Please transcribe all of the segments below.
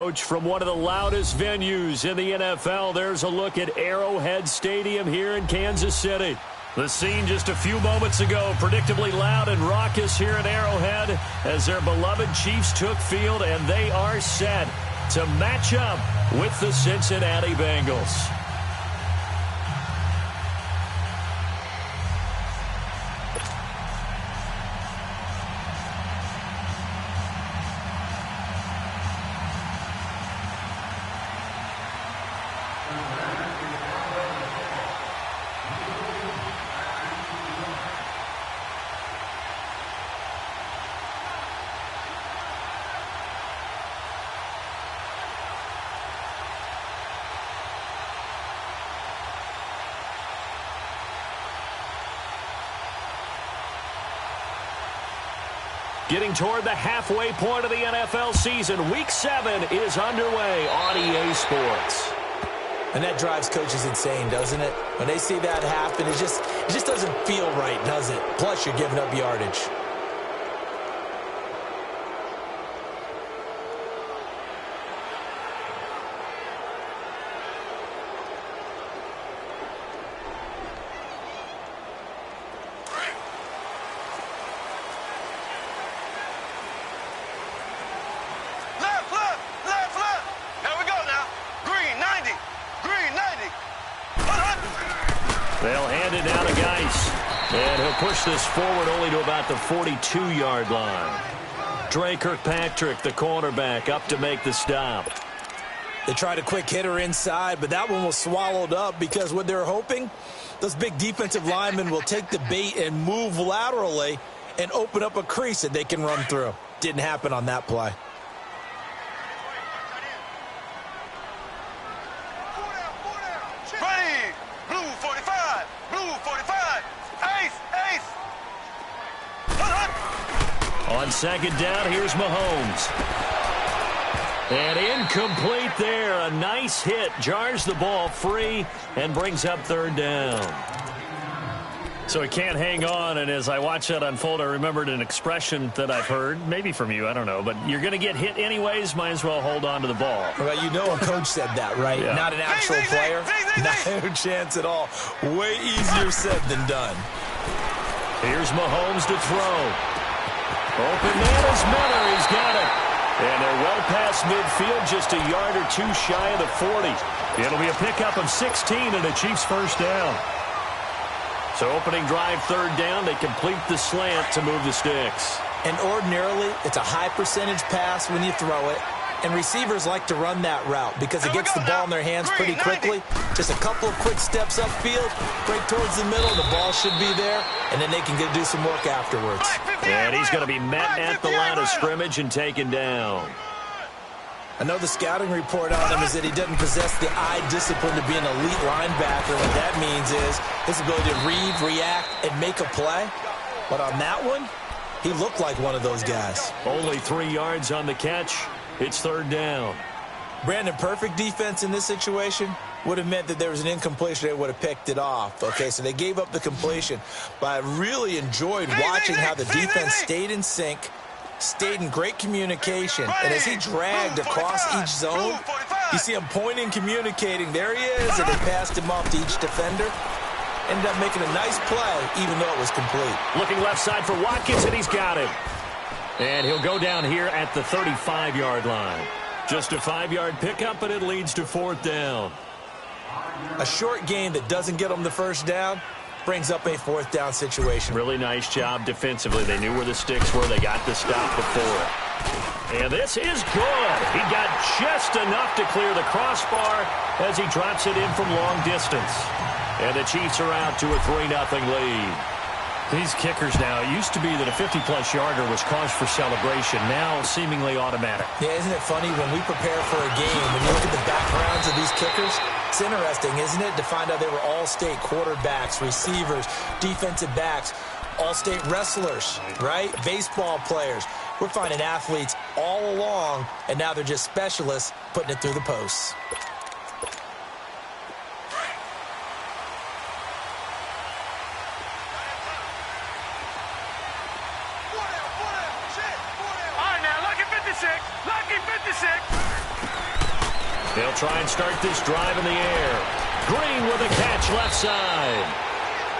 Coach, from one of the loudest venues in the NFL, there's a look at Arrowhead Stadium here in Kansas City. The scene just a few moments ago, predictably loud and raucous here at Arrowhead as their beloved Chiefs took field, and they are set to match up with the Cincinnati Bengals. Getting toward the halfway point of the NFL season, Week 7 is underway on EA Sports. And that drives coaches insane, doesn't it? When they see that happen, it just doesn't feel right, does it? Plus, you're giving up yardage. They'll hand it down to Geis. And he'll push this forward only to about the 42-yard line. Dre Kirkpatrick, the cornerback, up to make the stop. They tried a quick hitter inside, but that one was swallowed up because what they're hoping, those big defensive linemen will take the bait and move laterally and open up a crease that they can run through. Didn't happen on that play. On second down, here's Mahomes. And incomplete there. A nice hit. Jars the ball free and brings up third down. So he can't hang on, and as I watch that unfold, I remembered an expression that I've heard, maybe from you, I don't know, but you're going to get hit anyways, might as well hold on to the ball. Well, you know a coach said that, right? Yeah. Not an actual player. No chance at all. Way easier said than done. Here's Mahomes to throw. Open man is Miller. He's got it. And they're well past midfield, just a yard or two shy of the 40. It'll be a pickup of 16 and a Chiefs first down. So opening drive, third down, they complete the slant to move the sticks. And ordinarily, it's a high percentage pass when you throw it. And receivers like to run that route because it gets the ball in their hands pretty quickly. Just a couple of quick steps upfield, break towards the middle, the ball should be there, and then they can do some work afterwards. And he's going to be met at the line of scrimmage and taken down. I know the scouting report on him is that he doesn't possess the eye discipline to be an elite linebacker. What that means is his ability to read, react, and make a play. But on that one, he looked like one of those guys. Only 3 yards on the catch. It's third down. Brandon, perfect defense in this situation would have meant that there was an incompletion. They would have picked it off. Okay, so they gave up the completion. But I really enjoyed watching how the defense stayed in sync, stayed in great communication. And as he dragged across each zone, you see him pointing, communicating. There he is, and they passed him off to each defender. Ended up making a nice play, even though it was complete. Looking left side for Watkins, and he's got him. And he'll go down here at the 35-yard line. Just a 5-yard pickup, but it leads to fourth down. A short game that doesn't get them the first down brings up a fourth down situation. Really nice job defensively. They knew where the sticks were. They got the stop before it. And this is good. He got just enough to clear the crossbar as he drops it in from long distance. And the Chiefs are out to a 3-0 lead. These kickers now, it used to be that a 50-plus yarder was cause for celebration, now seemingly automatic. Yeah, isn't it funny when we prepare for a game, when you look at the backgrounds of these kickers, it's interesting, isn't it, to find out they were all-state quarterbacks, receivers, defensive backs, all-state wrestlers, right? Baseball players. We're finding athletes all along, and now they're just specialists putting it through the posts. Lucky 56. They'll try and start this drive in the air. Green with a catch left side.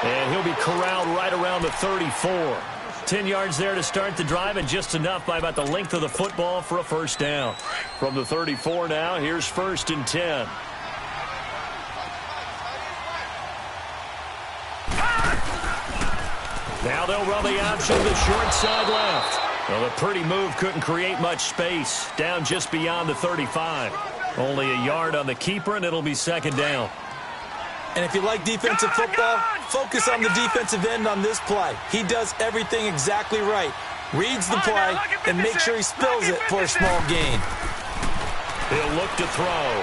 And he'll be corralled right around the 34. 10 yards there to start the drive, and just enough by about the length of the football for a first down. From the 34 now, here's 1st and 10. Now they'll run the option to the short side left. Well, a pretty move couldn't create much space. Down just beyond the 35. Only a yard on the keeper, and it'll be 2nd down. And if you like defensive football, focus on the defensive end on this play. He does everything exactly right. Reads the play and makes sure he spills it for a small gain. He'll look to throw.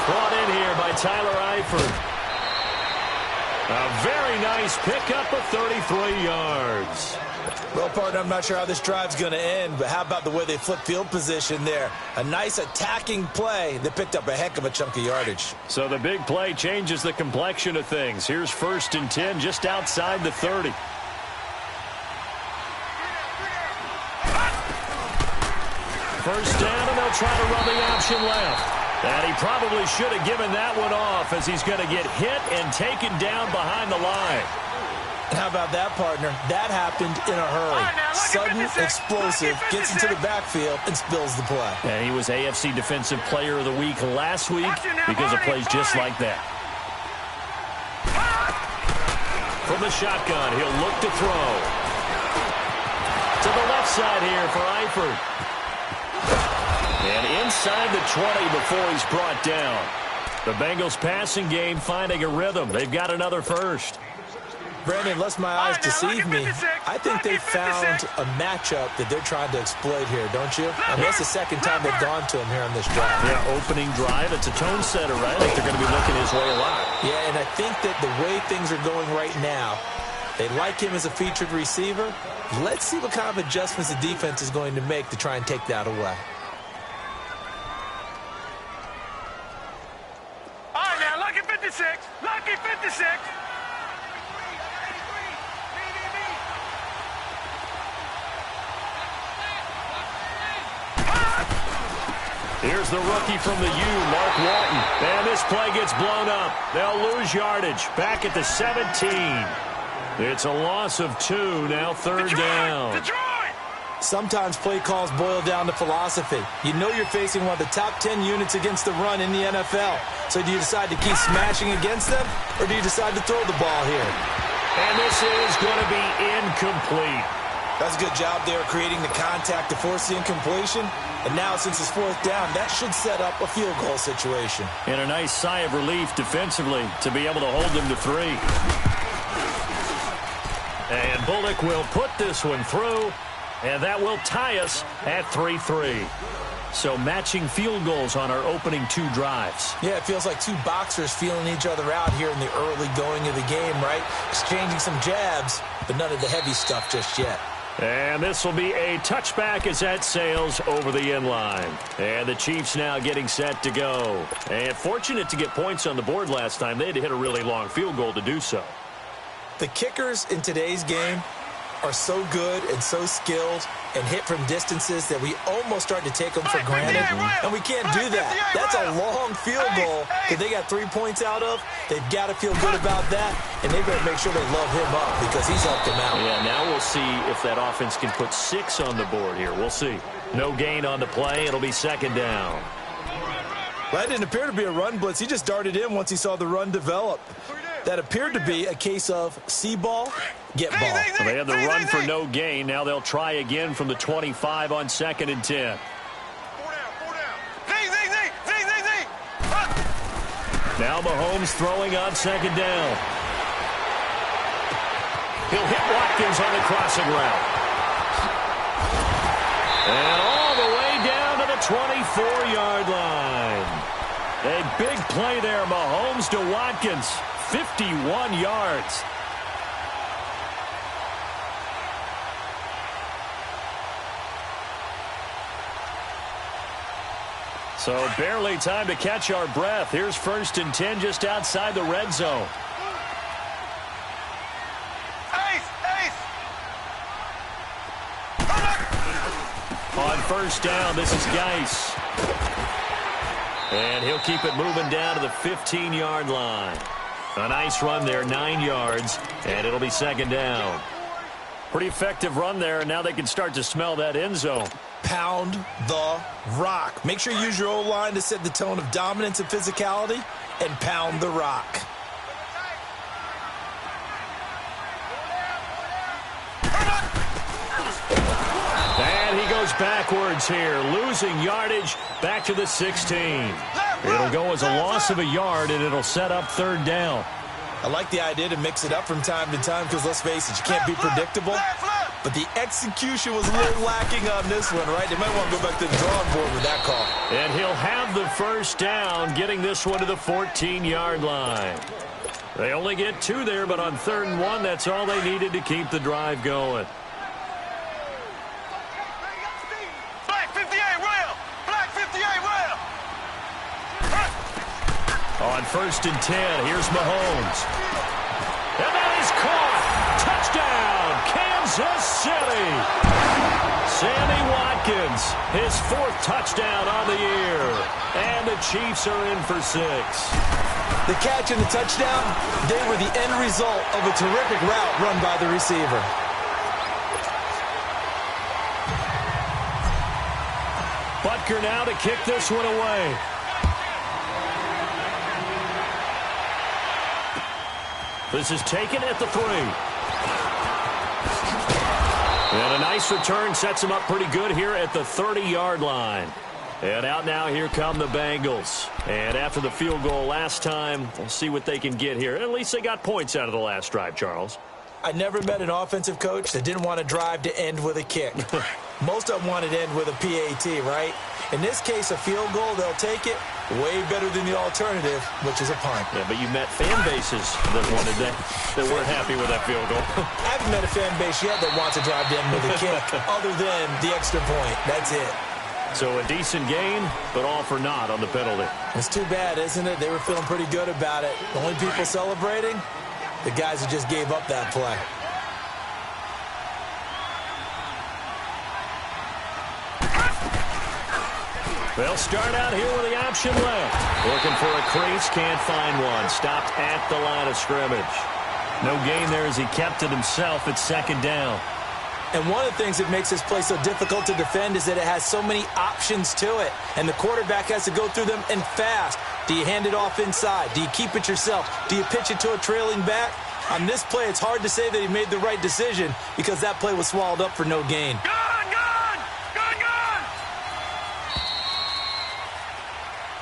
Brought in here by Tyler Eifert. A very nice pickup of 33 yards. Well, partner, I'm not sure how this drive's going to end, but how about the way they flip field position there? A nice attacking play that picked up a heck of a chunk of yardage. So the big play changes the complexion of things. Here's 1st and 10 just outside the 30. First down, and they'll try to run the option left. And he probably should have given that one off, as he's going to get hit and taken down behind the line. And how about that, partner? That happened in a hurry. Sudden, explosive, gets into the backfield and spills the play. And he was AFC Defensive Player of the Week last week because of plays just like that. From the shotgun, he'll look to throw. To the left side here for Eifert. And inside the 20 before he's brought down. The Bengals passing game finding a rhythm. They've got another first. Brandon, unless my eyes deceive me, I think they found a matchup that they're trying to exploit here, don't you? I mean, that's the second time they've gone to him here on this drive. Yeah, opening drive. It's a tone setter, right? I think they're going to be looking his way a lot. Yeah, and I think that the way things are going right now, they like him as a featured receiver. Let's see what kind of adjustments the defense is going to make to try and take that away. All right, now, lucky 56. Lucky 56. Here's the rookie from the U, Mark Walton. And this play gets blown up. They'll lose yardage. Back at the 17. It's a loss of 2, now 3rd down. Sometimes play calls boil down to philosophy. You know you're facing one of the top 10 units against the run in the NFL. So do you decide to keep smashing against them, or do you decide to throw the ball here? And this is going to be incomplete. That's a good job there creating the contact to force the incompletion. And now, since it's 4th down, that should set up a field goal situation. And a nice sigh of relief defensively to be able to hold them to 3. And Bullock will put this one through, and that will tie us at 3-3. So matching field goals on our opening 2 drives. Yeah, it feels like 2 boxers feeling each other out here in the early going of the game, right? Exchanging some jabs, but none of the heavy stuff just yet. And this will be a touchback as that sails over the end line. And the Chiefs now getting set to go. And fortunate to get points on the board last time. They had to hit a really long field goal to do so. The kickers in today's game are so good and so skilled and hit from distances that we almost start to take them for granted. And we can't do that. That's a long field goal that they got 3 points out of. They've got to feel good about that, and they better make sure they love him up because he's helped them out. Yeah, now we'll see if that offense can put 6 on the board here. We'll see. No gain on the play. It'll be 2nd down. Well, that didn't appear to be a run blitz. He just darted in once he saw the run develop. That appeared to be a case of see ball, get ball. So they had the run for no gain. Now they'll try again from the 25 on 2nd and 10. Now Mahomes throwing on 2nd down. He'll hit Watkins on the crossing route. And all the way down to the 24-yard line. A big play there, Mahomes to Watkins. 51 yards. So barely time to catch our breath. Here's 1st and 10 just outside the red zone. On first down. This is Geis. And he'll keep it moving down to the 15-yard line. A nice run there, 9 yards, and it'll be second down. Pretty effective run there, and now they can start to smell that end zone. Pound the rock. Make sure you use your O-line to set the tone of dominance and physicality, and pound the rock. And he goes backwards here, losing yardage back to the 16. It'll go as a loss of a yard, and it'll set up third down. I like the idea to mix it up from time to time because, let's face it, you can't be predictable. But the execution was a little lacking on this one, right? They might want to go back to the drawing board with that call. And he'll have the first down, getting this one to the 14-yard line. They only get 2 there, but on 3rd and 1, that's all they needed to keep the drive going. Black 58, rail! Black 58, rail! On 1st and 10, here's Mahomes. And that is caught. Touchdown, Kansas City. Sammy Watkins, his 4th touchdown on the year. And the Chiefs are in for 6. The catch and the touchdown, they were the end result of a terrific route run by the receiver. Butker now to kick this one away. This is taken at the 3. And a nice return sets him up pretty good here at the 30-yard line. And out now, here come the Bengals. And after the field goal last time, we'll see what they can get here. At least they got points out of the last drive, Charles. I never met an offensive coach that didn't want a drive to end with a kick. Most of them wanted to end with a PAT, right? In this case, a field goal, they'll take it. Way better than the alternative, which is a punt. Yeah, but you met fan bases that wanted that weren't happy with that field goal. I haven't met a fan base yet that wants a drive to end with a kick, other than the extra point. That's it. So a decent gain, but all for naught on the penalty. It's too bad, isn't it? They were feeling pretty good about it. The only people celebrating, the guys who just gave up that play. They'll start out here with the option left. Looking for a crease, can't find one. Stopped at the line of scrimmage. No gain there as he kept it himself at 2nd down. And one of the things that makes this play so difficult to defend is that it has so many options to it. And the quarterback has to go through them and fast. Do you hand it off inside? Do you keep it yourself? Do you pitch it to a trailing back? On this play, it's hard to say that he made the right decision because that play was swallowed up for no gain.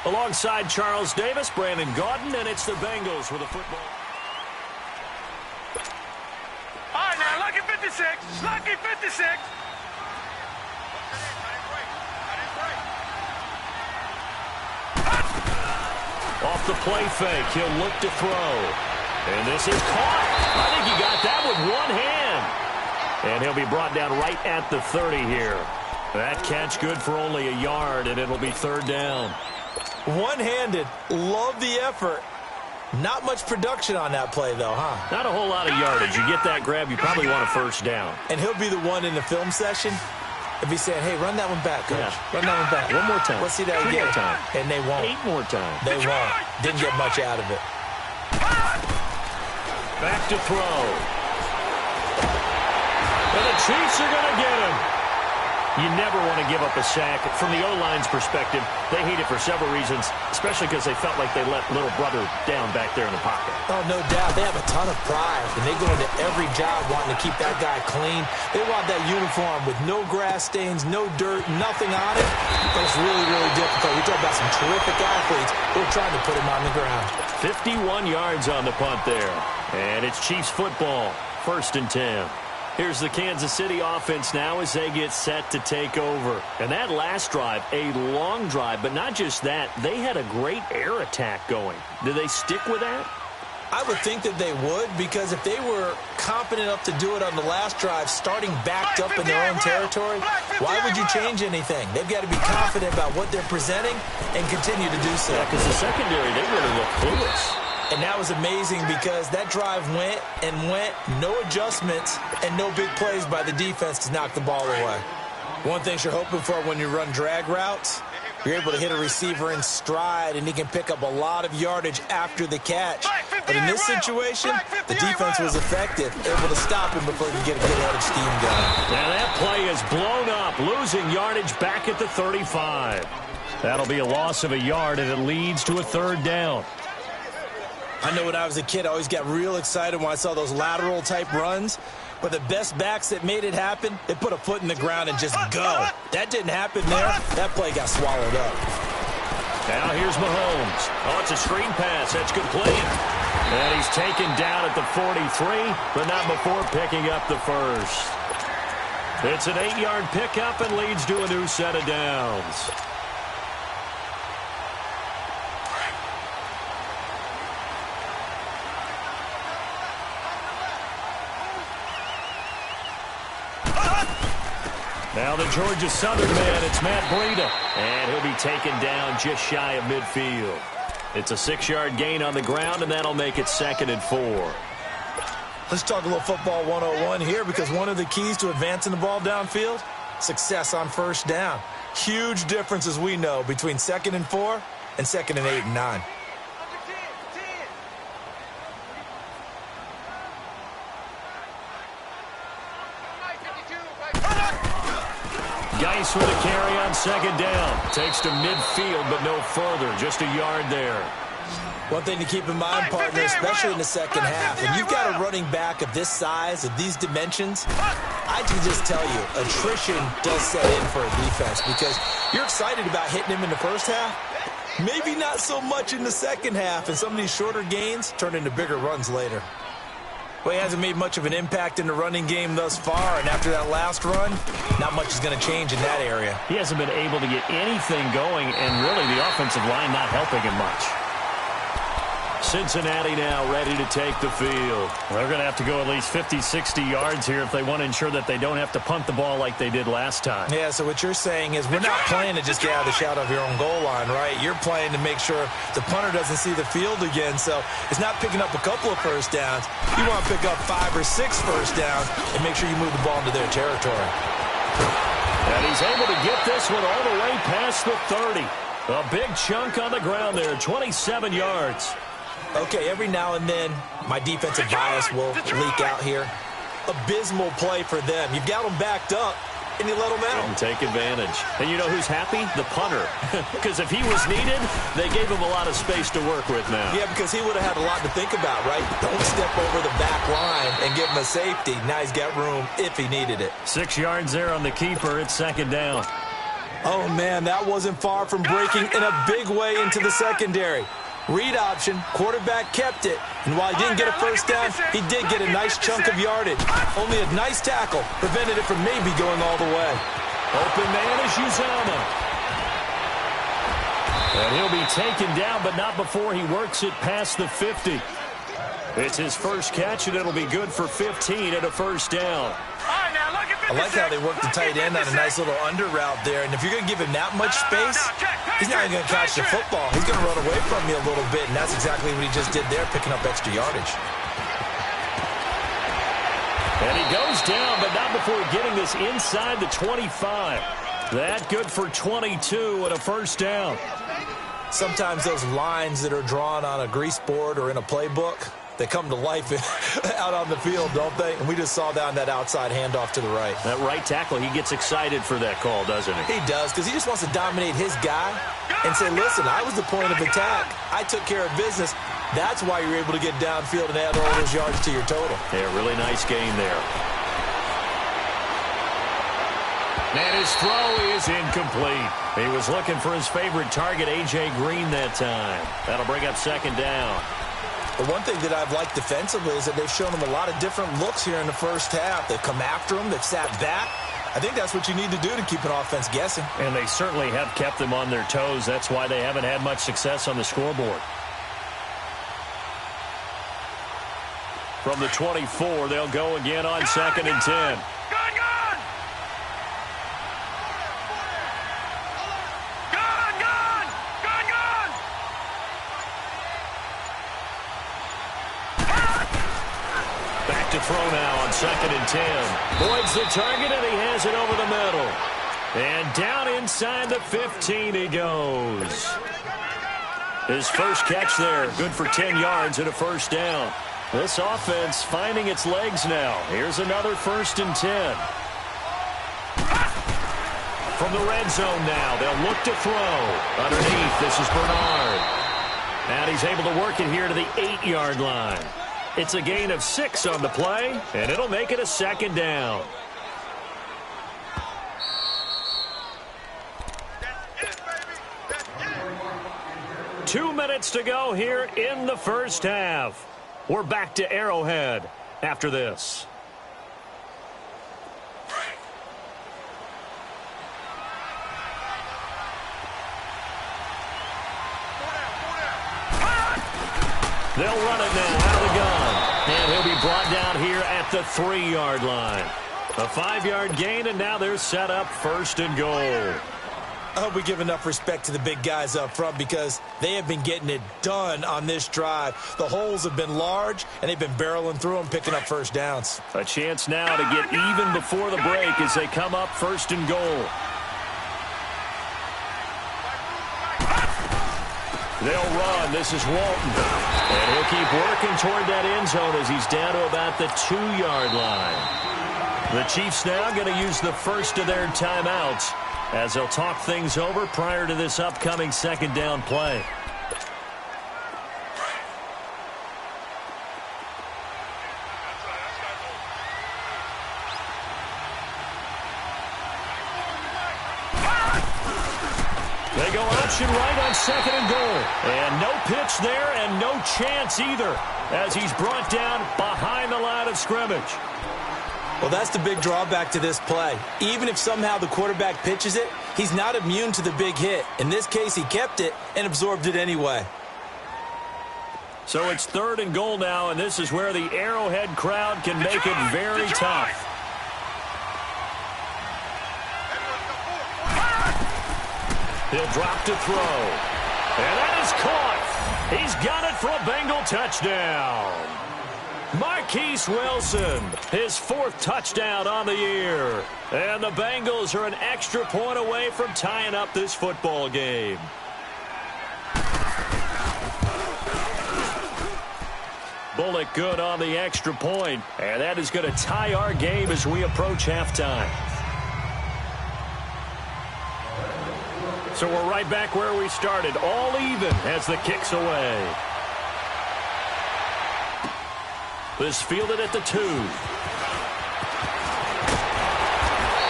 Alongside Charles Davis, Brandon Gaudin, and it's the Bengals with a football. All right, now, lucky 56. Lucky 56. Off the play fake, he'll look to throw. And this is caught. I think he got that with one hand. And he'll be brought down right at the 30 here. That catch good for only a yard, and it'll be 3rd down. One-handed. Love the effort. Not much production on that play, though, huh? Not a whole lot of yardage. You get that grab, you probably want a 1st down. And he'll be the one in the film session if he's saying, hey, run that one back, coach. Yeah. Run that one back. One more time. Let's see that 3 again. more time. And they won't. 8 more times. They won't. Didn't get much out of it. Back to throw. And the Chiefs are going to get him. You never want to give up a sack. From the O-line's perspective, they hate it for several reasons, especially because they felt like they let little brother down back there in the pocket. Oh, no doubt. They have a ton of pride, and they go into every job wanting to keep that guy clean. They want that uniform with no grass stains, no dirt, nothing on it. But it's really, really difficult. We talk about some terrific athletes. We're trying to put him on the ground. 51 yards on the punt there. And it's Chiefs football, 1st and 10. Here's the Kansas City offense now as they get set to take over. And that last drive, a long drive, but not just that, they had a great air attack going. Do they stick with that? I would think that they would, because if they were confident enough to do it on the last drive, starting backed up in their own territory, why would you change anything? They've got to be confident about what they're presenting and continue to do so. Yeah, because the secondary, they really look clueless. And that was amazing because that drive went and went, no adjustments and no big plays by the defense to knock the ball away. One thing you're hoping for when you run drag routes, you're able to hit a receiver in stride, and he can pick up a lot of yardage after the catch. But in this situation, the defense was effective, able to stop him before he could get a good yardage scheme going. Now that play is blown up, losing yardage back at the 35. That'll be a loss of a yard, and it leads to a 3rd down. I know when I was a kid, I always got real excited when I saw those lateral-type runs. But the best backs that made it happen, they put a foot in the ground and just go. That didn't happen there. That play got swallowed up. Now here's Mahomes. Oh, it's a screen pass. That's complete. And he's taken down at the 43, but not before picking up the first. It's an 8-yard pickup and leads to a new set of downs. Now the Georgia Southern man, it's Matt Breida. And he'll be taken down just shy of midfield. It's a 6-yard gain on the ground, and that'll make it 2nd and 4. Let's talk a little football 101 here, because one of the keys to advancing the ball downfield, success on 1st down. Huge difference, as we know, between 2nd and 4 and 2nd and 8 and 9. Geis with a carry on 2nd down. Takes to midfield, but no further. Just a yard there. One thing to keep in mind, partner, especially in the second half, when you've got a running back of this size, of these dimensions, I can just tell you, attrition does set in for a defense, because you're excited about hitting him in the first half, maybe not so much in the second half, and some of these shorter gains turn into bigger runs later. Well, he hasn't made much of an impact in the running game thus far, and after that last run, not much is going to change in that area. He hasn't been able to get anything going, and really the offensive line not helping him much. Cincinnati now ready to take the field. They're going to have to go at least 50, 60 yards here if they want to ensure that they don't have to punt the ball like they did last time. Yeah, so what you're saying is we're not playing to just get out of the shadow of your own goal line, right? You're playing to make sure the punter doesn't see the field again, so it's not picking up a couple of first downs. You want to pick up 5 or 6 first downs and make sure you move the ball into their territory. And he's able to get this one all the way past the 30. A big chunk on the ground there, 27 yards. Okay, every now and then, my defensive bias will leak out here. Abysmal play for them. You've got them backed up, and you let them out. And take advantage. And you know who's happy? The punter. Because if he was needed, they gave him a lot of space to work with now. Yeah, because he would have had a lot to think about, right? Don't step over the back line and give him a safety. Now he's got room if he needed it. 6 yards there on the keeper. It's 2nd down. Oh, man, that wasn't far from breaking in a big way into the secondary. Read option, quarterback kept it, and while he didn't get a first down, he did get a nice chunk of yardage. Only a nice tackle prevented it from maybe going all the way. Open man is Uzama. And he'll be taken down, but not before he works it past the 50. It's his first catch, and it'll be good for 15 at a first down. I like how they work the tight end on a nice little under route there. And if you're going to give him that much space, he's not even going to catch the football. He's going to run away from you a little bit, and that's exactly what he just did there, picking up extra yardage. And he goes down, but not before getting this inside the 25. That good for 22 and a first down. Sometimes those lines that are drawn on a grease board or in a playbook, they come to life out on the field, don't they? And we just saw that on that outside handoff to the right. That right tackle, he gets excited for that call, doesn't he? He does, because he just wants to dominate his guy and say, listen, I was the point of attack. I took care of business. That's why you're able to get downfield and add all those yards to your total. Yeah, really nice gain there. And his throw is incomplete. He was looking for his favorite target, A.J. Green, that time. That'll bring up 2nd down. The one thing that I've liked defensively is that they've shown him a lot of different looks here in the first half. They've come after him. They've sat back. I think that's what you need to do to keep an offense guessing. And they certainly have kept them on their toes. That's why they haven't had much success on the scoreboard. From the 24, they'll go again on 2nd and 10. To throw now on 2nd and 10. Boyd's the target, and he has it over the middle. And down inside the 15 he goes. His first catch there, good for 10 yards and a first down. This offense finding its legs now. Here's another 1st and 10. From the red zone now, they'll look to throw. Underneath, this is Bernard. And he's able to work it here to the 8-yard line. It's a gain of 6 on the play, and it'll make it a 2nd down. Two minutes to go here in the first half. We're back to Arrowhead after this. They'll run it now out of the gun. And he'll be brought down here at the 3-yard line. A 5-yard gain, and now they're set up 1st and goal. I hope we give enough respect to the big guys up front because they have been getting it done on this drive. The holes have been large, and they've been barreling through them, picking up first downs. A chance now to get even before the break as they come up 1st and goal. They'll run. This is Walton. And he'll keep working toward that end zone as he's down to about the 2-yard line. The Chiefs now going to use the first of their timeouts as they'll talk things over prior to this upcoming 2nd down play. They go option right on 2nd and goal. And no pitch there and no chance either as he's brought down behind the line of scrimmage. Well, that's the big drawback to this play. Even if somehow the quarterback pitches it, he's not immune to the big hit. In this case, he kept it and absorbed it anyway. So it's 3rd and goal now, and this is where the Arrowhead crowd can make it very tough. He'll drop to throw. And that is caught. He's got it for a Bengal touchdown. Marquise Wilson, his 4th touchdown on the year. And the Bengals are an extra point away from tying up this football game. Bullock good on the extra point. And that is going to tie our game as we approach halftime. So we're right back where we started, all even as the kick's away. This fielded at the 2.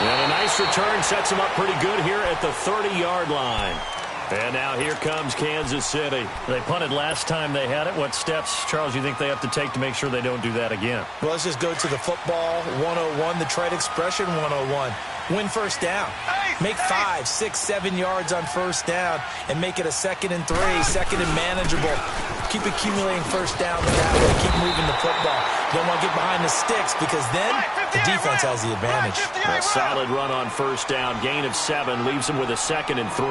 And a nice return sets him up pretty good here at the 30-yard line. And now here comes Kansas City. They punted last time they had it. What steps, Charles, you think they have to take to make sure they don't do that again? Well, let's just go to the football 101, the trade expression 101. Win first down. Make 5, 6, 7 yards on first down and make it a 2nd and 3, 2nd and manageable. Keep accumulating first down that way. Keep moving the football. You don't want to get behind the sticks because then the defense has the advantage. A solid run on first down. Gain of 7 leaves him with a 2nd and 3.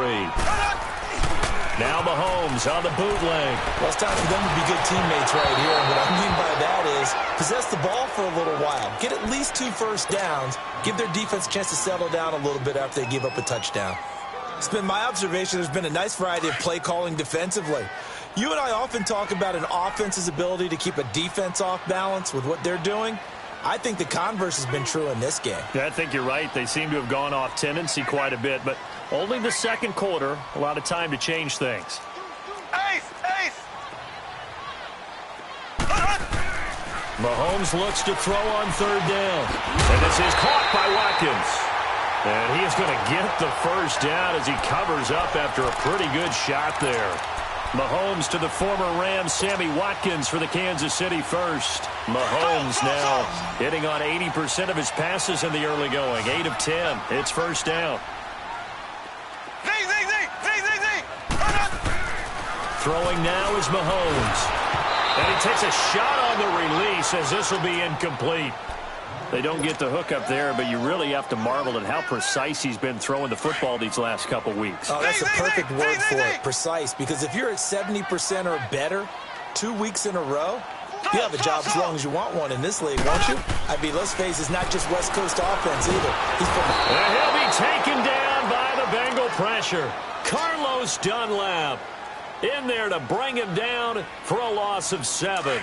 Now Mahomes on the bootleg. Well, it's time for them to be good teammates right here. And what I mean by that is possess the ball for a little while. Get at least 2 first downs. Give their defense a chance to settle down a little bit after they give up a touchdown. It's been my observation there's been a nice variety of play calling defensively. You and I often talk about an offense's ability to keep a defense off balance with what they're doing. I think the converse has been true in this game. Yeah, I think you're right. They seem to have gone off tendency quite a bit, but only the 2nd quarter, a lot of time to change things. Mahomes looks to throw on 3rd down. And this is caught by Watkins. And he is going to get the first down as he covers up after a pretty good shot there. Mahomes to the former Rams, Sammy Watkins for the Kansas City first. Mahomes now hitting on 80% of his passes in the early going. 8 of 10. It's first down. Throwing now is Mahomes. And he takes a shot on the release as this will be incomplete. They don't get the hook up there, but you really have to marvel at how precise he's been throwing the football these last couple weeks. Oh, that's a perfect word for it, precise. Because if you're at 70% or better 2 weeks in a row, You have a job as long as you want one in this league, won't you? I mean, let's face it, it's not just West Coast offense either. And he'll be taken down by the Bengal pressure. Carlos Dunlap in there to bring him down for a loss of 7.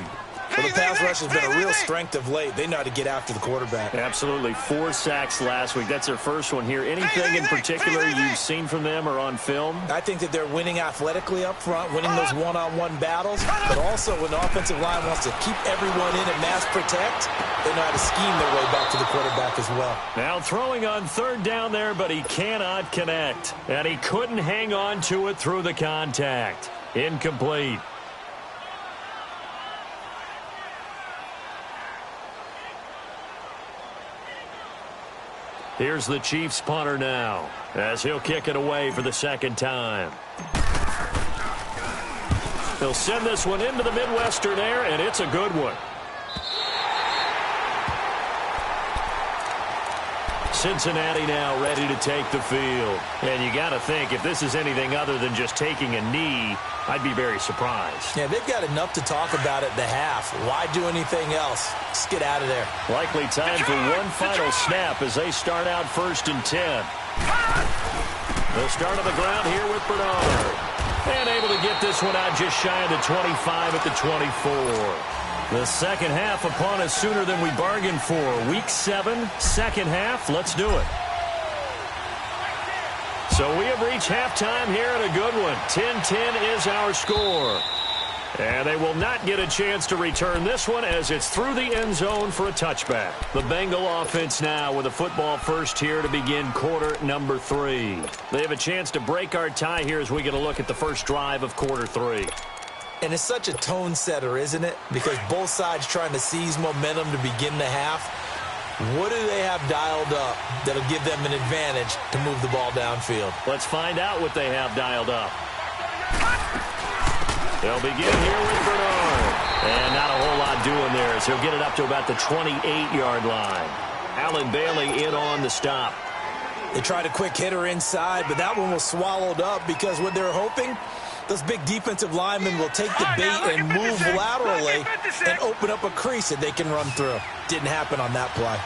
Well, the pass rush has been a real strength of late. They know how to get after the quarterback. Absolutely. 4 sacks last week. That's their first one here. Anything in particular you've seen from them or on film? I think that they're winning athletically up front, winning those one-on-one battles, but also when the offensive line wants to keep everyone in and mass protect, they know how to scheme their way back to the quarterback as well. Now throwing on 3rd down there, but he cannot connect. And he couldn't hang on to it through the contact. Incomplete. Here's the Chiefs punter now, as he'll kick it away for the 2nd time. He'll send this one into the Midwestern air, and it's a good one. Cincinnati now ready to take the field. And you got to think, if this is anything other than just taking a knee, I'd be very surprised. Yeah, they've got enough to talk about at the half. Why do anything else? Just get out of there. Likely time for one final snap as they start out 1st and 10. They'll start on the ground here with Bernard. And able to get this one out just shy of the 25 at the 24. The second half upon us sooner than we bargained for. Week 7, second half. Let's do it. So we have reached halftime here in a good one. 10-10 is our score. And they will not get a chance to return this one as it's through the end zone for a touchback. The Bengal offense now with a football first here to begin quarter number 3. They have a chance to break our tie here as we get a look at the first drive of quarter 3. And it's such a tone setter, isn't it? Because both sides trying to seize momentum to begin the half. What do they have dialed up that'll give them an advantage to move the ball downfield? Let's find out what they have dialed up. They'll begin here with Bernard. And not a whole lot doing there as he'll get it up to about the 28-yard line. Allen Bailey in on the stop. They tried a quick hitter inside, but that one was swallowed up because what they're hoping, those big defensive linemen will take the bait and move laterally and open up a crease that they can run through. Didn't happen on that play.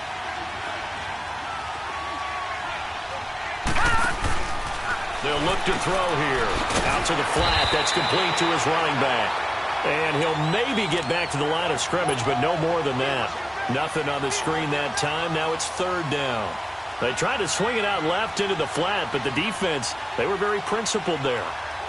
They'll look to throw here. Out to the flat. That's complete to his running back. And he'll maybe get back to the line of scrimmage, but no more than that. Nothing on the screen that time. Now it's 3rd down. They tried to swing it out left into the flat, but the defense, they were very principled there.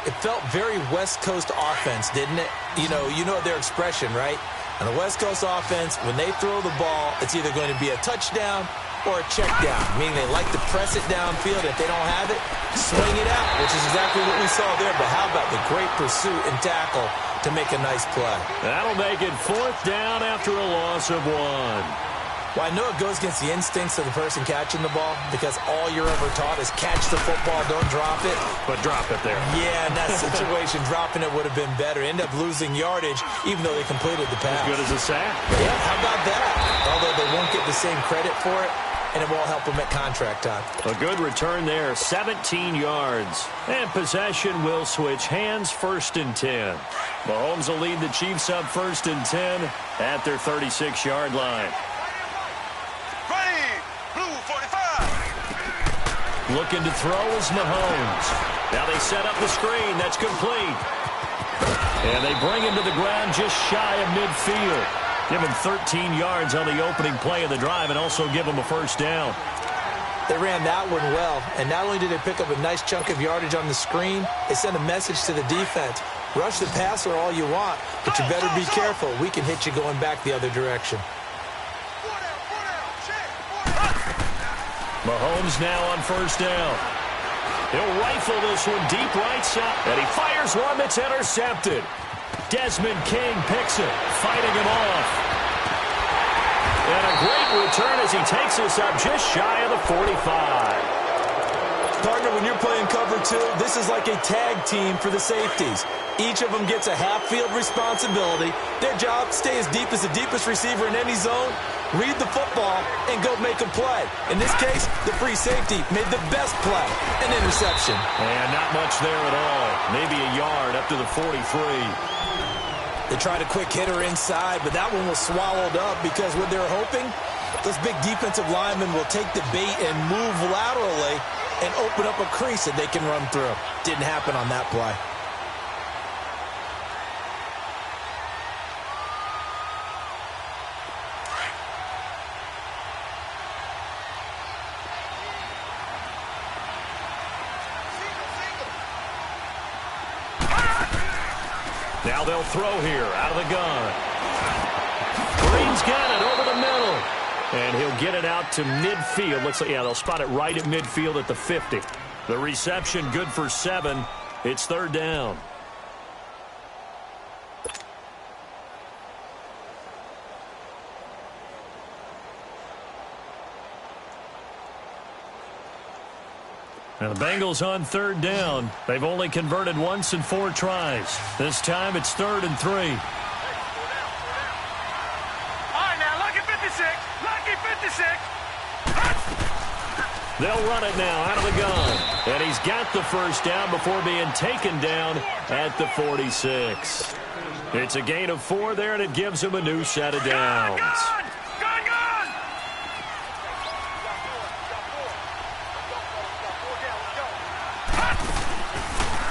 It felt very West Coast offense, didn't it? You know their expression, right? On the West Coast offense, when they throw the ball, it's either going to be a touchdown or a check down, meaning they like to press it downfield. If they don't have it, swing it out, which is exactly what we saw there. But how about the great pursuit and tackle to make a nice play? That'll make it 4th down after a loss of 1. Well, I know it goes against the instincts of the person catching the ball because all you're ever taught is catch the football, don't drop it. But drop it there. Yeah, in that situation, dropping it would have been better. End up losing yardage, even though they completed the pass. As good as a sack. Yeah, how about that? Although they won't get the same credit for it, and it won't help them at contract time. A good return there, 17 yards. And possession will switch hands, 1st and 10. Mahomes will lead the Chiefs up 1st and 10 at their 36-yard line. Looking to throw is Mahomes. Now they set up the screen. That's complete. And they bring him to the ground just shy of midfield. Give him 13 yards on the opening play of the drive and also give him a 1st down. They ran that one well. And not only did they pick up a nice chunk of yardage on the screen, they sent a message to the defense. Rush the passer all you want, but you better be careful. We can hit you going back the other direction. Mahomes now on 1st down. He'll rifle this one deep right side. And he fires one that's intercepted. Desmond King picks it, fighting him off. And a great return as he takes us up just shy of the 45. Partner, when you're playing cover 2, this is like a tag team for the safeties. Each of them gets a half-field responsibility. Their job, stay as deep as the deepest receiver in any zone, read the football, and go make a play. In this case, the free safety made the best play, an interception. And not much there at all. Maybe a yard up to the 43. They tried a quick hitter inside, but that one was swallowed up because what they're hoping, those big defensive linemen will take the bait and move laterally and open up a crease that they can run through. Didn't happen on that play. Now they'll throw here out of the gun. Green's got it over the middle. And he'll get it out to midfield. Looks like, yeah, they'll spot it right at midfield at the 50. The reception good for 7. It's third down. And the Bengals on third down. They've only converted once in 4 tries. This time it's 3rd and 3. All right, now, lucky 56. Lucky 56. They'll run it now out of the gun. And he's got the first down before being taken down at the 46. It's a gain of 4 there, and it gives him a new set of downs. Gone!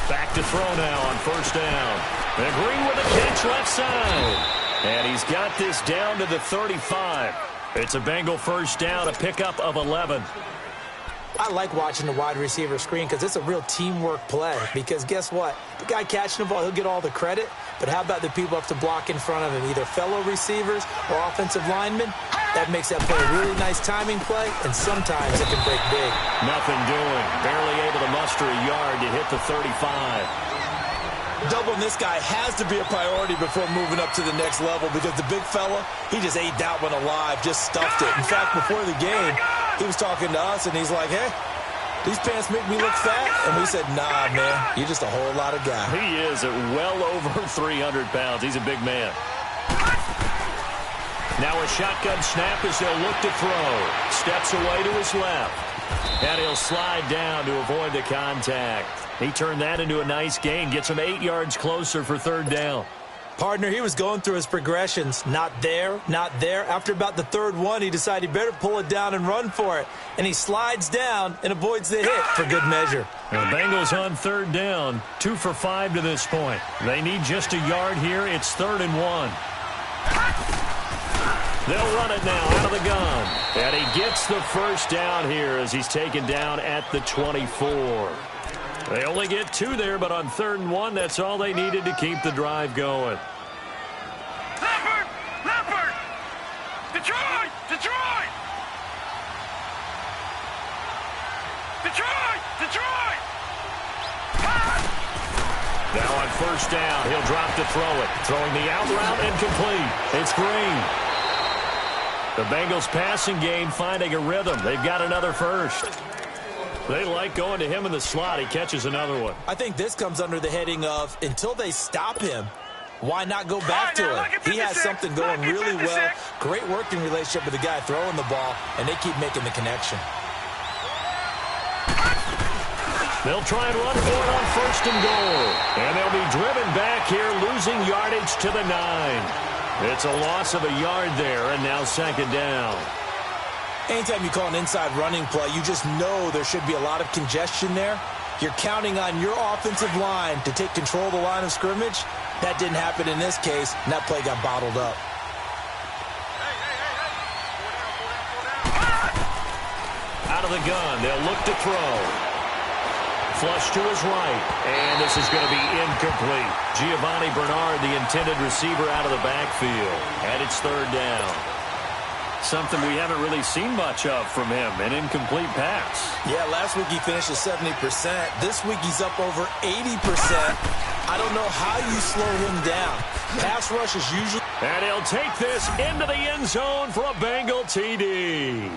Back to throw now on first down. And Green with a catch left side. And he's got this down to the 35. It's a Bengal first down, a pickup of 11. I like watching the wide receiver screen because it's a real teamwork play. Because guess what? The guy catching the ball, he'll get all the credit. But how about the people up to block in front of him, either fellow receivers or offensive linemen? That makes that play a really nice timing play, and sometimes it can break big. Nothing doing. Barely able to muster a yard to hit the 35. Doubling this guy has to be a priority before moving up to the next level because the big fella, he just ate that one alive, just stuffed it. In fact, before the game, he was talking to us, and he's like, hey, these pants make me look fat? And we said, nah, man, you're just a whole lot of guy. He is at well over 300 pounds. He's a big man. Now a shotgun snap as they'll look to throw. Steps away to his left. And he'll slide down to avoid the contact. He turned that into a nice gain. Gets him 8 yards closer for third down. Partner, he was going through his progressions. Not there, not there. After about the third one, he decided he better pull it down and run for it. And he slides down and avoids the hit for good measure. The Bengals on third down. 2 for 5 to this point. They need just a yard here. It's 3rd and 1. They'll run it now out of the gun. And he gets the first down here as he's taken down at the 24. They only get 2 there, but on 3rd and 1, that's all they needed to keep the drive going. Leopard! Leopard! Detroit! Detroit! Detroit! Detroit! Now on first down, he'll drop to throw it. Throwing the out route incomplete. It's Green. The Bengals passing game finding a rhythm. They've got another first. They like going to him in the slot. He catches another one. I think this comes under the heading of until they stop him, why not go back to him? He has something going really well. Great working relationship with the guy throwing the ball, and they keep making the connection. They'll try and run for it on first and goal. And they'll be driven back here, losing yardage to the 9. It's a loss of a yard there, and now second down. Anytime you call an inside running play, you just know there should be a lot of congestion there. You're counting on your offensive line to take control of the line of scrimmage. That didn't happen in this case, and that play got bottled up. Out of the gun, they'll look to throw. Flush to his right, and this is going to be incomplete. Giovanni Bernard, the intended receiver, out of the backfield, and it's third down. Something we haven't really seen much of from him, an incomplete pass. Yeah, last week he finished at 70%. This week he's up over 80%. I don't know how you slow him down. Pass rush is usually... And he'll take this into the end zone for a Bengal TD.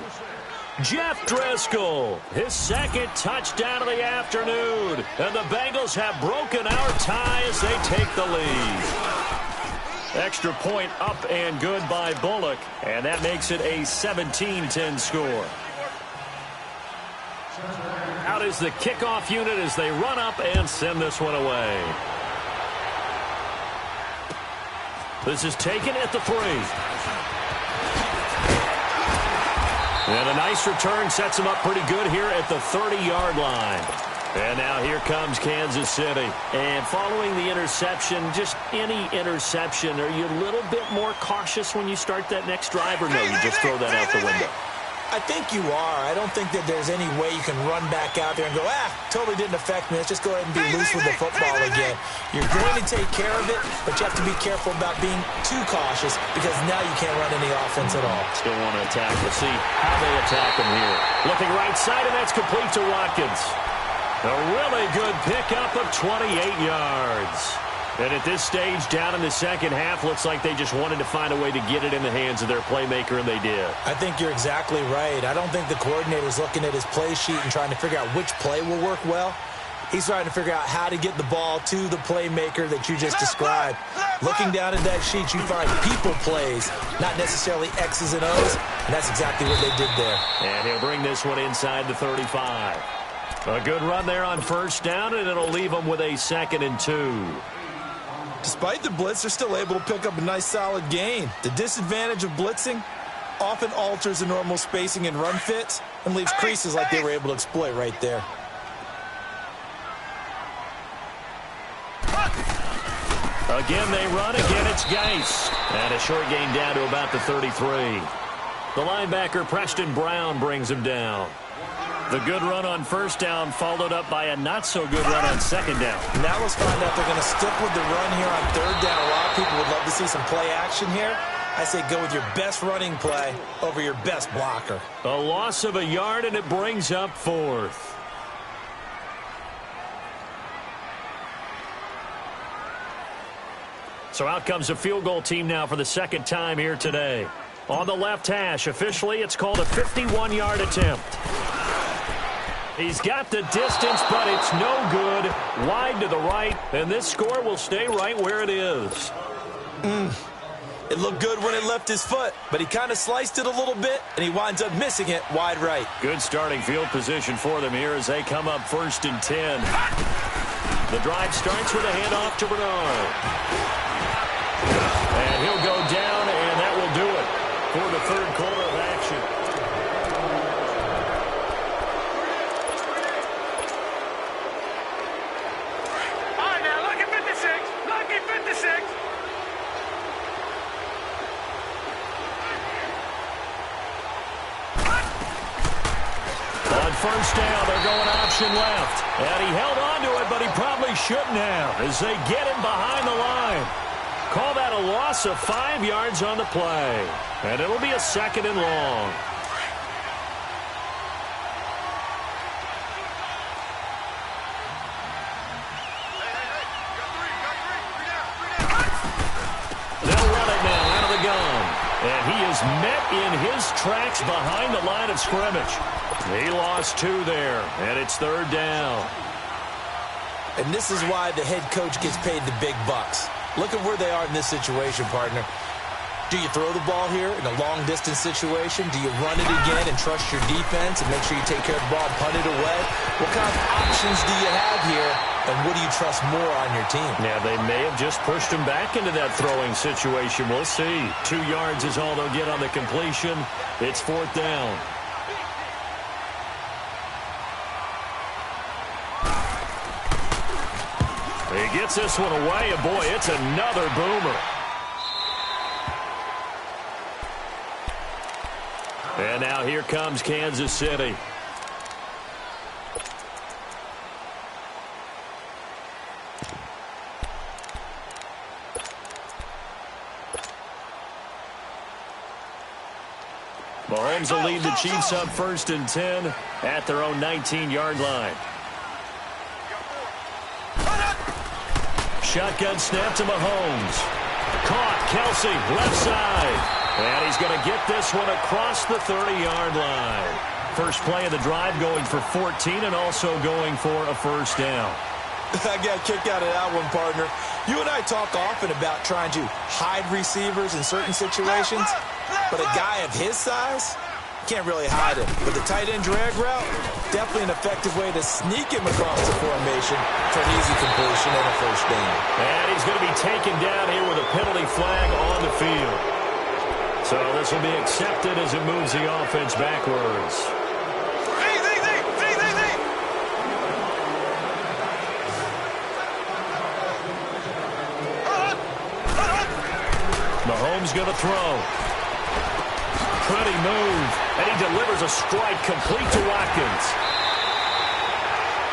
Jeff Driscoll, his second touchdown of the afternoon. And the Bengals have broken our tie as they take the lead. Extra point up and good by Bullock. And that makes it a 17-10 score. Out is the kickoff unit as they run up and send this one away. This is taken at the 3. And a nice return sets him up pretty good here at the 30-yard line. And now here comes Kansas City. And following the interception, just any interception, are you a little bit more cautious when you start that next drive, or no, you just throw that out the window? I think you are. I don't think that there's any way you can run back out there and go, totally didn't affect me. Let's just go ahead and be loose with the football again. You're going to take care of it, but you have to be careful about being too cautious because now you can't run any offense at all. Still want to attack. We'll see how they attack him here. Looking right side, and that's complete to Watkins. A really good pickup of 28 yards. And at this stage, down in the second half, looks like they just wanted to find a way to get it in the hands of their playmaker, and they did. I think you're exactly right. I don't think the coordinator's looking at his play sheet and trying to figure out which play will work well. He's trying to figure out how to get the ball to the playmaker that you just described. Looking down at that sheet, you find people plays, not necessarily X's and O's, and that's exactly what they did there. And he'll bring this one inside the 35. A good run there on first down, and it'll leave them with a 2nd and 2. Despite the blitz, they're still able to pick up a nice solid gain. The disadvantage of blitzing often alters the normal spacing and run fits and leaves creases like they were able to exploit right there. Again, they run. Again, it's Geis. And a short gain down to about the 33. The linebacker, Preston Brown, brings him down. The good run on first down followed up by a not-so-good run on second down. Now let's find out they're going to stick with the run here on third down. A lot of people would love to see some play action here. I say go with your best running play over your best blocker. A loss of a yard, and it brings up 4th. So out comes a field goal team now for the second time here today. On the left hash, officially it's called a 51-yard attempt. He's got the distance, but it's no good. Wide to the right, and this score will stay right where it is. It looked good when it left his foot, but he kind of sliced it a little bit, and he winds up missing it wide right. Good starting field position for them here as they come up 1st and 10. The drive starts with a handoff to Bernard. And he'll go down, and that will do it for the third quarter of action. All right, now, lucky 56. Lucky 56. On first down, they're going option left. And he held on to it, but he probably shouldn't have as they get him behind the line. Call that a loss of 5 yards on the play. And it'll be a 2nd and long. They'll run it now out of the gun. And he is met in his tracks behind the line of scrimmage. He lost 2 there, and it's 3rd down. And this is why the head coach gets paid the big bucks. Look at where they are in this situation, partner. Do you throw the ball here in a long-distance situation? Do you run it again and trust your defense and make sure you take care of the ball and punt it away? What kind of options do you have here, and what do you trust more on your team? Yeah, they may have just pushed him back into that throwing situation. We'll see. 2 yards is all they'll get on the completion. It's 4th down. He gets this one away, and boy, it's another boomer. And now here comes Kansas City. Mahomes will lead the Chiefs up 1st and 10 at their own 19-yard line. Shotgun snap to Mahomes. Caught. Kelsey, left side. And he's going to get this one across the 30-yard line. First play of the drive going for 14 and also going for a first down. I got a kick out of that one, partner. You and I talk often about trying to hide receivers in certain situations, but a guy of his size, Can't really hide him. But the tight end drag route, definitely an effective way to sneak him across the formation for an easy completion and a first down. And he's going to be taken down here with a penalty flag on the field. So this will be accepted as it moves the offense backwards. Mahomes going to throw. Pretty move. And he delivers a strike complete to Watkins.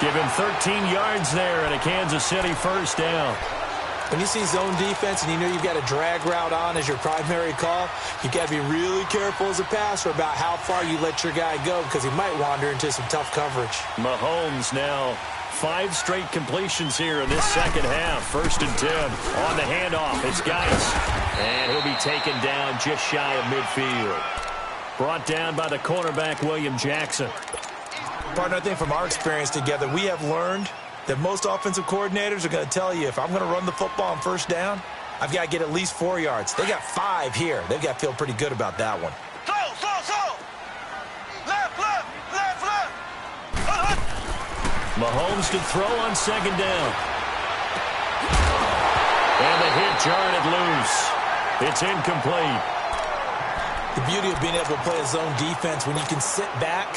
Give him 13 yards there and a Kansas City first down. When you see zone defense and you know you've got a drag route on as your primary call, you've got to be really careful as a passer about how far you let your guy go because he might wander into some tough coverage. Mahomes now 5 straight completions here in this second half. 1st and 10 on the handoff. It's Geis. And he'll be taken down just shy of midfield. Brought down by the cornerback, William Jackson. Partner, I think from our experience together, we have learned that most offensive coordinators are going to tell you if I'm going to run the football on first down, I've got to get at least 4 yards. They got 5 here. They've got to feel pretty good about that one. Slow. Left. Mahomes to throw on 2nd down. And the hit jarred it loose. It's incomplete. The beauty of being able to play a zone defense when you can sit back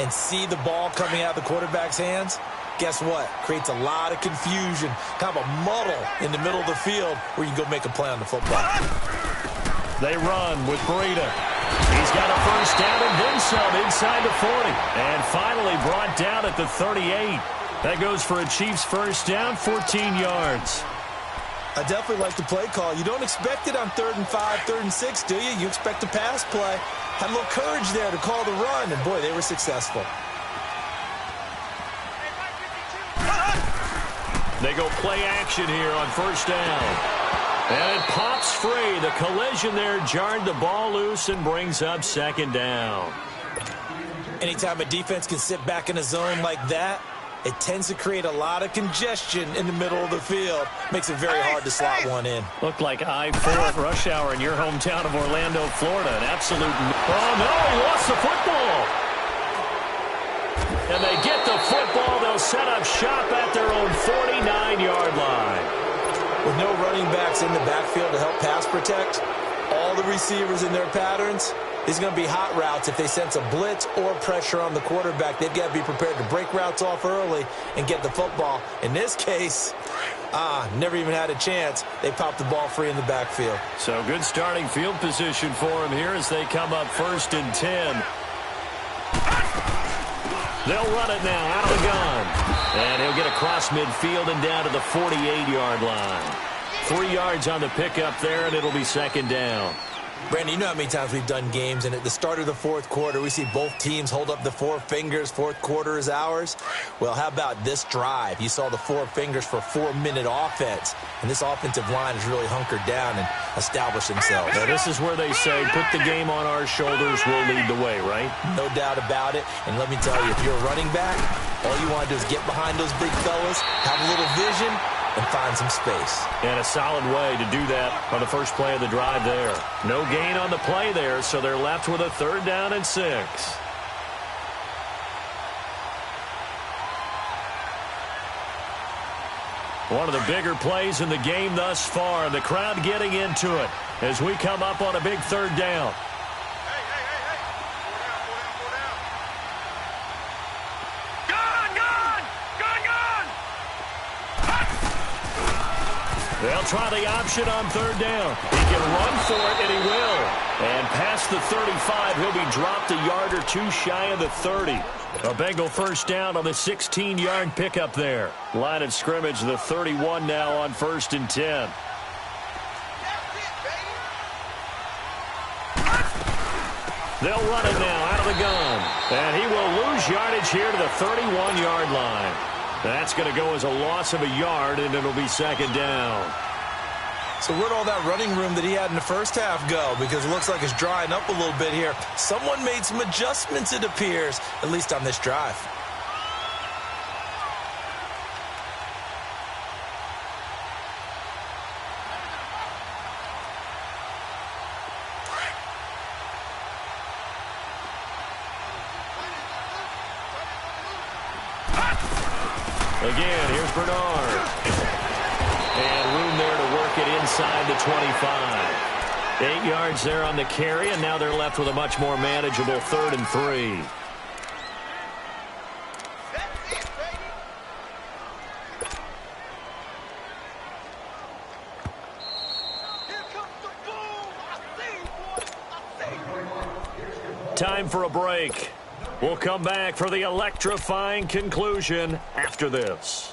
and see the ball coming out of the quarterback's hands, guess what? Creates a lot of confusion, kind of a muddle in the middle of the field where you can go make a play on the football. They run with Breida. He's got a first down and then some inside the 40. And finally brought down at the 38. That goes for a Chiefs first down, 14 yards. I definitely like the play call. You don't expect it on 3rd and 5, 3rd and 6, do you? You expect a pass play. Had a little courage there to call the run, and boy, they were successful. They go play action here on first down. And it pops free. The collision there jarred the ball loose and brings up 2nd down. Anytime a defense can sit back in a zone like that, it tends to create a lot of congestion in the middle of the field. Makes it very hard to slot one in. Looked like I-4 at rush hour in your hometown of Orlando, Florida. An absolute... Oh, no, he lost the football. And they get the football. They'll set up shop at their own 49-yard line. With no running backs in the backfield to help pass protect, all the receivers in their patterns, these are going to be hot routes. If they sense a blitz or pressure on the quarterback, they've got to be prepared to break routes off early and get the football. In this case, never even had a chance. They popped the ball free in the backfield. So good starting field position for him here as they come up 1st and 10. They'll run it now out of the gun. And he'll get across midfield and down to the 48-yard line. 3 yards on the pickup there, and it'll be 2nd down. Brandon, you know how many times we've done games, and at the start of the 4th quarter, we see both teams hold up the 4 fingers, 4th quarter is ours. Well, how about this drive? You saw the 4 fingers for 4-minute offense, and this offensive line has really hunkered down and established themselves. Now, this is where they say, put the game on our shoulders, we'll lead the way, right? No doubt about it, and let me tell you, if you're a running back, all you want to do is get behind those big fellas, have a little vision, and find some space. And a solid way to do that on the first play of the drive there. No gain on the play there, so they're left with a 3rd down and 6. One of the bigger plays in the game thus far, and the crowd getting into it as we come up on a big 3rd down. They'll try the option on 3rd down. He can run for it, and he will. And past the 35, he'll be dropped a yard or 2 shy of the 30. A Bengal first down on the 16-yard pickup there. Line of scrimmage, the 31 now on 1st and 10. They'll run it now out of the gun. And he will lose yardage here to the 31-yard line. That's going to go as a loss of a yard, and it'll be 2nd down. So where'd all that running room that he had in the first half go? Because it looks like it's drying up a little bit here. Someone made some adjustments, it appears, at least on this drive. Again, here's Bernard. And room there to work it inside the 25. 8 yards there on the carry, and now they're left with a much more manageable 3rd and 3. Time for a break. We'll come back for the electrifying conclusion after this.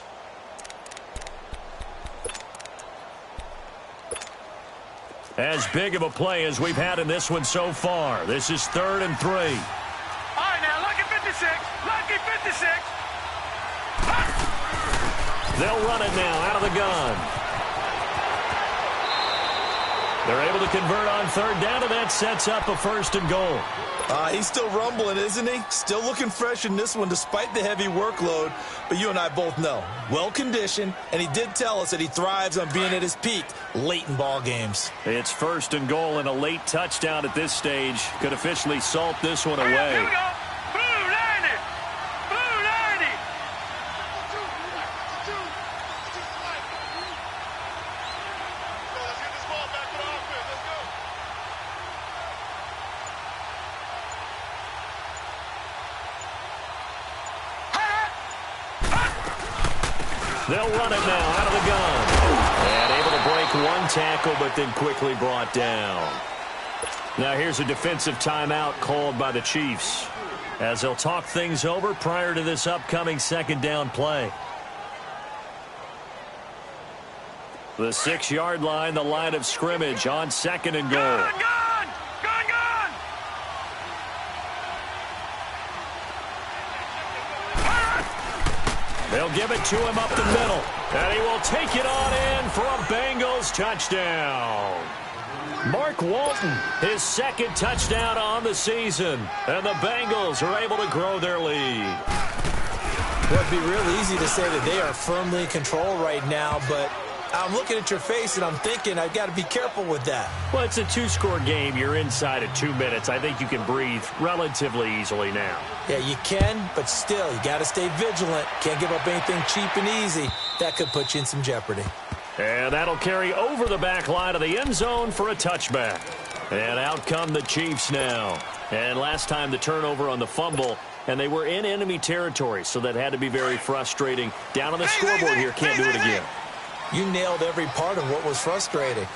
As big of a play as we've had in this one so far. This is 3rd and 3. All right, now, lucky 56. Lucky 56. They'll run it now out of the gun. They're able to convert on 3rd down, and that sets up a 1st and goal. He's still rumbling, isn't he? Still looking fresh in this one despite the heavy workload. But you and I both know, well-conditioned, and he did tell us that he thrives on being at his peak late in ball games. It's 1st and goal, and a late touchdown at this stage could officially salt this one away. Here we go. Blue 90. Blue 90. Let's get this ball back to the offense. Let's go. They'll run it now out of the gun. And able to break one tackle, but then quickly brought down. Now here's a defensive timeout called by the Chiefs, as they'll talk things over prior to this upcoming 2nd down play. The 6-yard line, the line of scrimmage on 2nd and goal. Gun, gun. Gun, gun. They'll give it to him up the middle. And he will take it on in for a Bengals touchdown. Mark Walton, his 2nd touchdown on the season. And the Bengals are able to grow their lead. Well, it'd be real easy to say that they are firmly in control right now, but I'm looking at your face and I'm thinking I've got to be careful with that. Well, it's a 2-score game. You're inside at 2 minutes. I think you can breathe relatively easily now. Yeah, you can, but still, you got to stay vigilant. Can't give up anything cheap and easy. That could put you in some jeopardy. And that'll carry over the back line of the end zone for a touchback. And out come the Chiefs now. And last time the turnover on the fumble, and they were in enemy territory, so that had to be very frustrating. Down on the scoreboard here, can't do it again. You nailed every part of what was frustrating.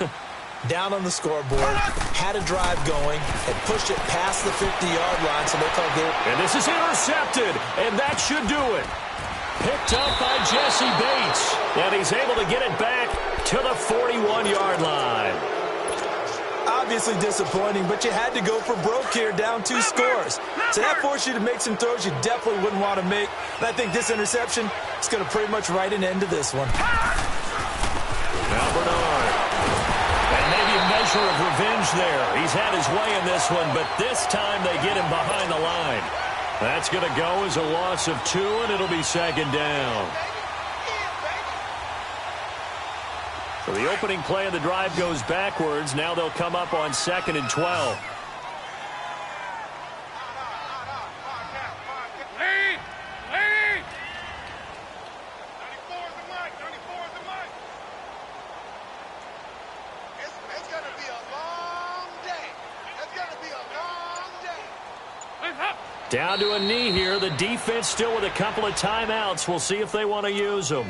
Down on the scoreboard, had a drive going, and pushed it past the 50-yard line, so they thought they were... And this is intercepted, and that should do it. Picked up by Jesse Bates, and he's able to get it back to the 41-yard line. Obviously disappointing, but you had to go for broke here, down 2 scores. So that forced you to make some throws you definitely wouldn't want to make. And I think this interception is going to pretty much write an end to this one. Now Bernard. And maybe a measure of revenge there. He's had his way in this one, but this time they get him behind the line. That's going to go as a loss of 2, and it'll be 2nd down. So the opening play of the drive goes backwards. Now they'll come up on 2nd and 12. Lead. Lead. 94 is the mic. 94 is the mic. It's going to be a long day. It's going to be a long day. Down to a knee here. The defense still with a couple of timeouts. We'll see if they want to use them.